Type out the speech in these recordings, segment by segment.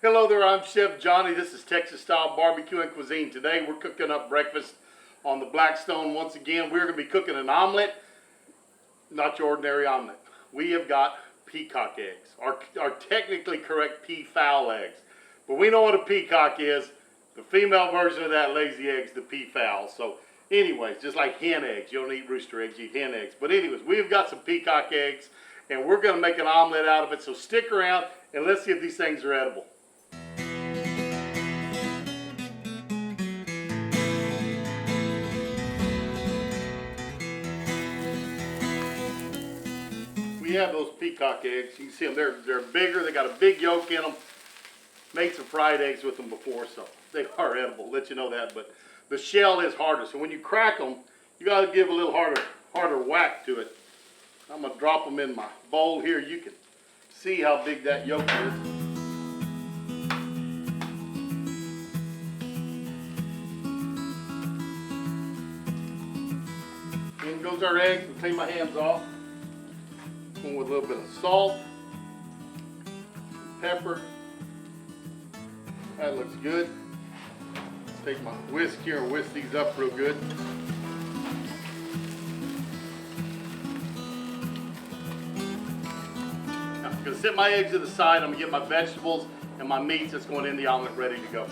Hello there, I'm Chef Johnny. This is Texas Style Barbecue and Cuisine. Today we're cooking up breakfast on the Blackstone. Once again, we're going to be cooking an omelet, not your ordinary omelet. We have got peacock eggs, our technically correct peafowl eggs. But we know what a peacock is. The female version of that lays the eggs, the peafowl. So anyways, just like hen eggs, you don't eat rooster eggs, you eat hen eggs. But anyways, we've got some peacock eggs and we're going to make an omelet out of it. So stick around and let's see if these things are edible. We have those peacock eggs. You can see them. They're bigger. They got a big yolk in them. Made some fried eggs with them before, so they are edible. Let you know that. But the shell is harder, so when you crack them, you got to give a little harder whack to it. I'm gonna drop them in my bowl here. You can see how big that yolk is. In goes our eggs. We'll clean my hands off. With a little bit of salt, pepper. That looks good. Take my whisk here and whisk these up real good. Now, I'm going to set my eggs to the side. I'm going to get my vegetables and my meats that's going in the omelet ready to go.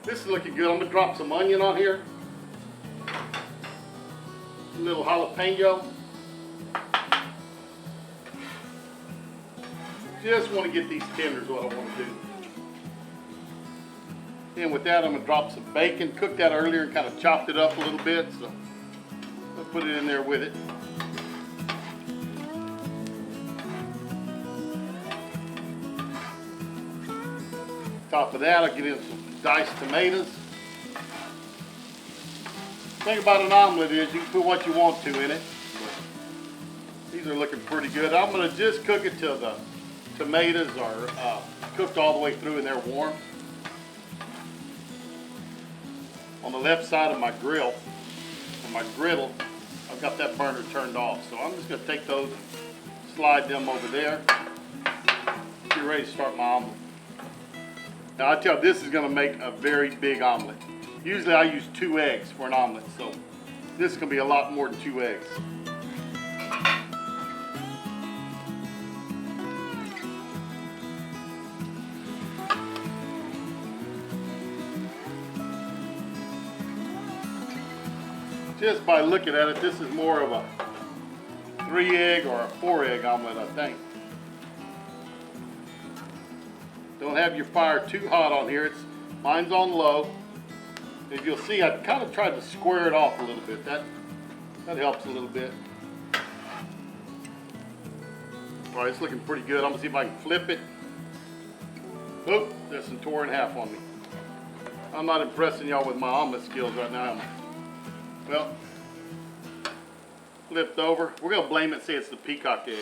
This is looking good. I'm going to drop some onion on here. A little jalapeno. Just want to get these tenders what I want to do. And with that, I'm going to drop some bacon. Cooked that earlier and kind of chopped it up a little bit. So I'll put it in there with it. Top of that, I'll get in some diced tomatoes. The thing about an omelet is you can put what you want to in it. These are looking pretty good. I'm going to just cook it till the tomatoes are cooked all the way through and they're warm. On the left side of my grill, on my griddle, I've got that burner turned off. So I'm just going to take those and slide them over there. Get ready to start my omelet. Now I tell you, this is going to make a very big omelet. Usually I use 2 eggs for an omelet, so this is going to be a lot more than 2 eggs. Just by looking at it, this is more of a 3-egg or a 4-egg omelet, I think. Don't have your fire too hot on here. Mine's on low. As you'll see, I kind of tried to square it off a little bit. That helps a little bit. All right, it's looking pretty good. I'm gonna see if I can flip it. Oop, that's some tore in half on me. I'm not impressing y'all with my omelet skills right now, am I? Well, flipped over. We're going to blame it and say it's the peacock eggs.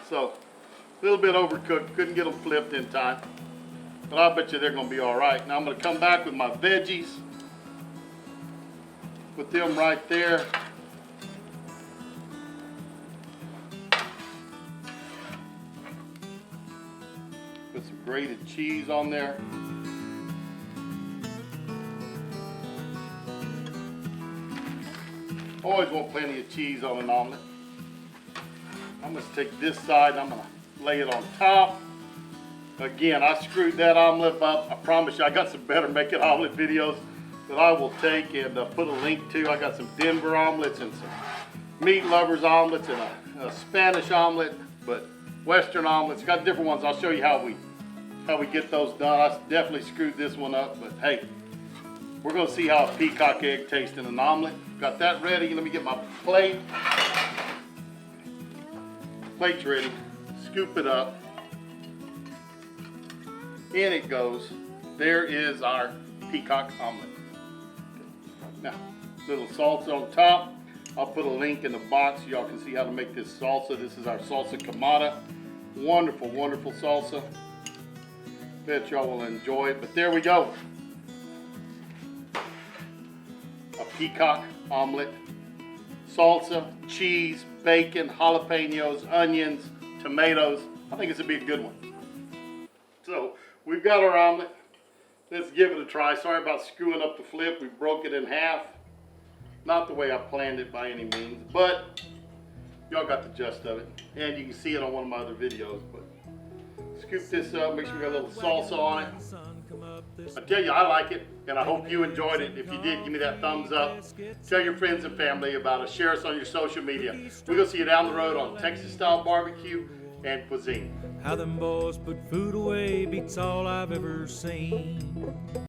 So, a little bit overcooked. Couldn't get them flipped in time. But I bet you they're going to be all right. Now I'm going to come back with my veggies. Put them right there. Put some grated cheese on there. Always want plenty of cheese on an omelet. I'm going to take this side and I'm going to lay it on top. Again, I screwed that omelet up. I promise you, I got some better making omelet videos that I will take and put a link to. I got some Denver omelets and some meat lovers omelets and a Spanish omelet, but Western omelets. Got different ones. I'll show you how we get those done. I definitely screwed this one up, but hey, we're going to see how a peacock egg tastes in an omelet. Got that ready. Let me get my plate. Plate's ready. Scoop it up. In it goes. There is our peacock omelet. Now, little salsa on top. I'll put a link in the box so y'all can see how to make this salsa. This is our salsa camada. Wonderful, wonderful salsa. Bet y'all will enjoy it. But there we go. A peacock omelet. Salsa, cheese, bacon, jalapenos, onions, tomatoes. I think it's gonna be a good one. So we've got our omelet. Let's give it a try. Sorry about screwing up the flip. We broke it in half. Not the way I planned it by any means, but y'all got the gist of it. And you can see it on one of my other videos. But scoop this up, make sure we got a little salsa on it. I tell you, I like it, and I hope you enjoyed it. If you did, give me that thumbs up. Tell your friends and family about us. Share us on your social media. We're going to see you down the road on Texas-style barbecue and cuisine. How them boys put food away beats all I've ever seen.